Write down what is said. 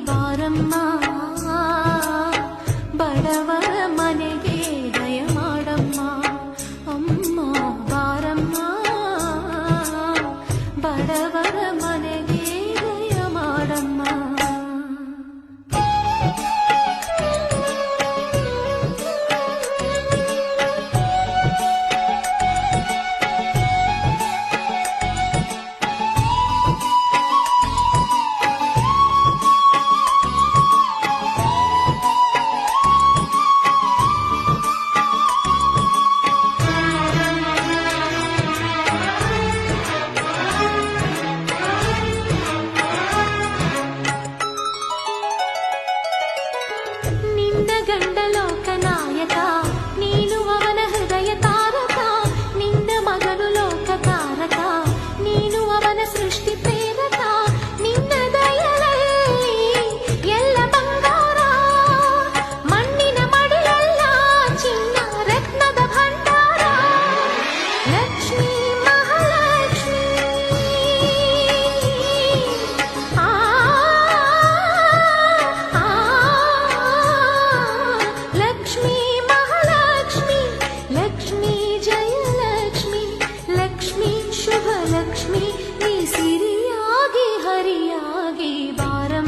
ಬಾರಮ್ಮ ಬಡವರ ಮನೆಗೆ ದಯ ಮಾಡಮ್ಮ ಅಮ್ಮ ಬಾರಮ್ಮ ಬಡವರ ಮನೆಗೆ ದಯ ಮಾಡಮ್ಮ. ಗಂಡ ಲೋಕನಾಯಕ ನೀನು ಅವನ ಹೃದಯ ತಾರಕ ನಿನ್ನ ಮಗನು ಲೋಕತಾರಕ ನೀನು ಅವನ ಸೃಷ್ಟಿ ಪ್ರೇರಕ ನಿನ್ನ ದಯಲಲ್ಲಿ ಎಲ್ಲ ಬಂಗಾರ ಮಣ್ಣಿನ ಮಡಿಯಲ್ಲ ಚಿನ್ನ ರತ್ನದ ಭಂಡಾರ ಲಕ್ಷ್ಮೀ ಮಹಾಲಕ್ಷ್ಮೀ लक्ष्मी महालक्ष्मी लक्ष्मी जय लक्ष्मी लक्ष्मी शुभ लक्ष्मी